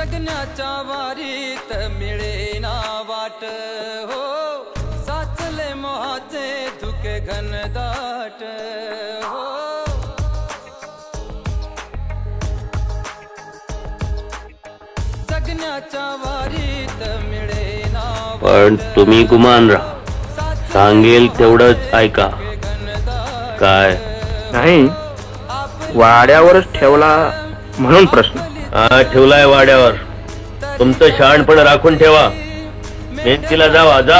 जगण्याच्या वारीत मिळेना वाट हो, साचले मोहाचे धुके घनदाट हो. जगण्याच्या वारीत मिळेना पण तुम्ही गुमान राहा, सांगेल तेवढंच ऐका. काय नाही, वाड्यावरच ठेवला म्हणून प्रश्न. हा ठेवलाय वाड्यावर. तुमचं शहाणपण राखून ठेवा. मेहनतीला जावा जा.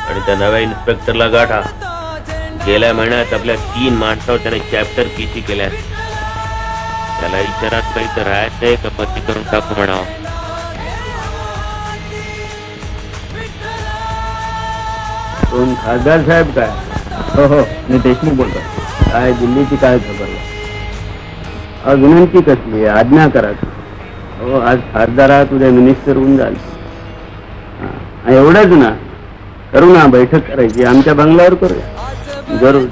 आणि त्या नव्या इन्स्पेक्टरला गाठा. गेल्या महिन्यात आपल्या 3 माणसावर त्याने चॅप्टर केसी केल्या. त्याला विचारात काही तर राहायचंय का पत्ती करून टाकू म्हणावं. कोण खासदार साहेब काय? हो हो, मी देशमुख बोलतो. काय दिल्लीची काय खबर? आज विनंती कसली? आज्ञा करा. हो, आज खासदारात उद्या मिनिस्टर होऊन जाल. एवढंच ना, करू ना, बैठक करायची आमच्या बंगल्यावर करूया. जरूर.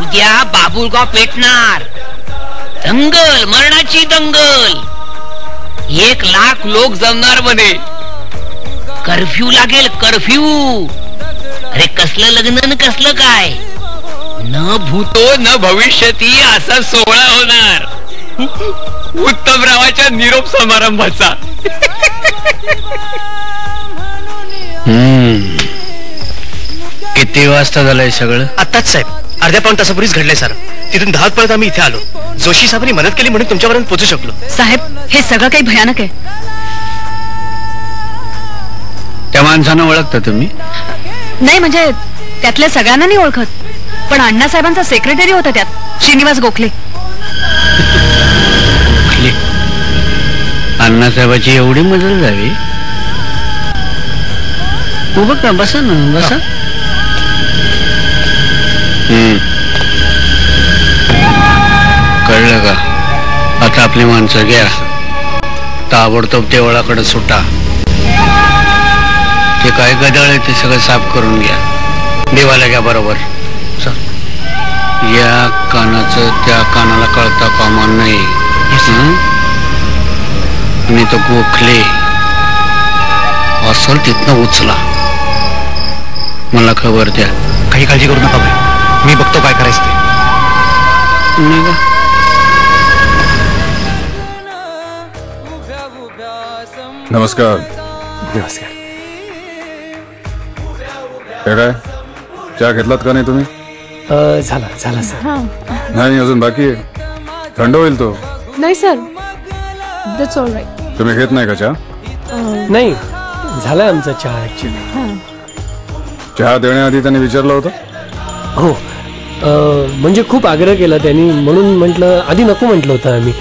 उद्या बाबुलगाव पेटणार. दंगल, मरणाची दंगल. 1 लाख लोक जमणार म्हणे. कर्फ्यू लागेल, कर्फ्यू. अरे कसलं लग्न न कसलं काय? न भूतो न भविष्यती असा सोहळा होणार उत्तमरावाच्या निरोप समारंभाचा. किती वाजता झालंय सगळं? आत्ताच साहेब, अर्ध्या पाऊण तासापूर्वीच घडलंय सर. तिथून धावत पळत आम्ही इथे आलो. जोशी साहेबांनी मदत केली म्हणून तुमच्यापर्यंत पोहोचू शकलो. साहेब, हे सगळं काही भयानक आहे. त्या माणसानं ओळखता तुम्ही? नाही, म्हणजे त्यातल्या सगळ्यांना नाही ओळखत, पण अण्णासाहेबांचा सेक्रेटरी होता त्यात, श्रीनिवास गोखले. अण्णासाहेबाची एवढी मदत झाली? उभं का, बसा ना, बसा. कळलं का? आता आपली माणसं घ्या, ताबडतोब देवळाकडे सुटा. ते काय गदळ आहे ते सगळं साफ करून घ्या. देवाला घ्या बरोबर. या कानाचं त्या कानाला कळता कामा नाही. आणि तो गोखले असल तिथनं उचला. मला खबर द्या. काही काळजी करू नका बाई, मी बघतो काय करायचं ते. नमस्कार. नमस्कार. काय चहा घेतलात का नाही तुम्ही? झाला झाला सर. नाही, अजून बाकी आहे. थंड होईल तो. नाही सर, दॅट्स ऑल राईट. तुम्ही घेत नाही का चहा? नाही, झालाय आमचा चहा ऍक्च्युली. चहा देण्याआधी त्यांनी विचारलं होतं? हो, म्हणजे खूप आग्रह केला त्यांनी, म्हणून म्हटलं आधी नको म्हटलं होतं आम्ही,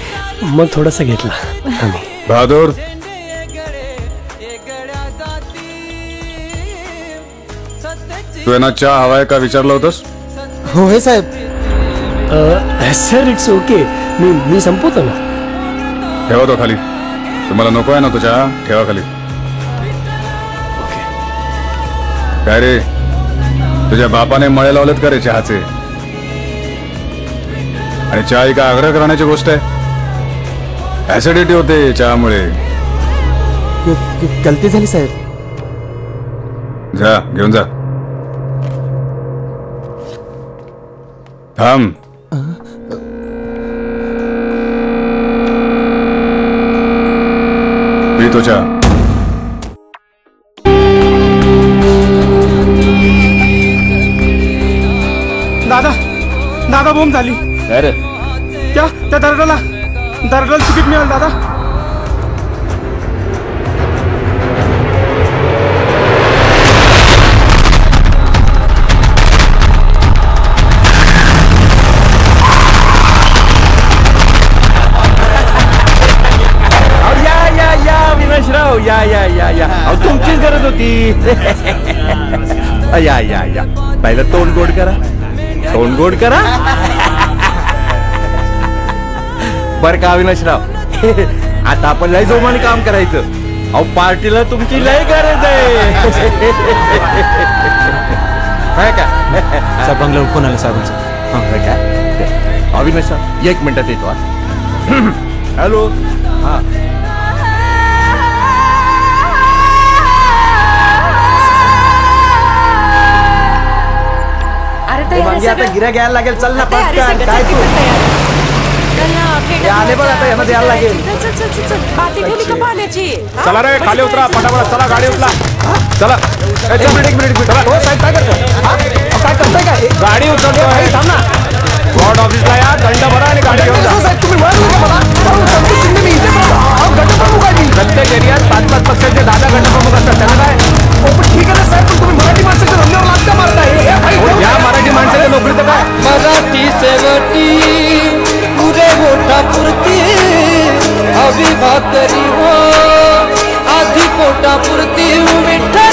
मग थोडासा घेतला आम्ही. बहादूर, तू यांना चहा हवाय का विचारलं होतंस? हो हे साहेब. सर इट्स ओके, मी संपवतो ना. ठेवा तो खाली. तुम्हाला नको आहे ना तो चहा? ठेवा खाली. काय रे, तुझ्या बापाने मळे लावलेत का रे चहाचे? आणि चहा ही का आग्रह करण्याची गोष्ट आहे? ऍसिडिटी होते चहामुळे. गलती झाली साहेब. जा, घेऊन जा. थांब. पी तो चहा. दादा, दादा बोंब झाली. त्या दरडाला तिकीट मिळालं दादा. विनाशराव, या या या या. तुमचीच गरज होती. या या या. पहिलं तोंड गोड करा, तोंड गोड करा. बर का विनाशराव, आता आपण लय जोमाने काम करायचं. अहो पार्टीला तुमची लय गरज आहे. साहेब बंगला फोन आला साहेबांचा. काय अविनाश सर 1 मिनिटात येतो. हॅलो. हा आता गिरा घ्यायला लागेल. चल ना पटकन. काय तू आले बघ आता यामध्ये यायला लागेल. चला रे खाली उतरा पटापट. चला गाडी उतरा. चला एक मिनिट साहेब काय करताय काय? गाडी उतरतोय. थांब ना. वॉर्ड ऑफिसला या. दंड भरा आणि गाडी घेऊन जा. तुम्ही प्रत्येक एरियात 5-5 पक्षाचे 10 गटप्रमुख असतात. त्यांना काय ठीक आहे ना साहेब. पण तुम्ही मराठी माणसाच्या धंद्यावर लागता मारताय. या मराठी माणसाच्या नोकरीचं काय? मराठी सेवटी पुरे मोठा पुरती हवी भाकरी हो आधी पोटा पुरती विठ्ठल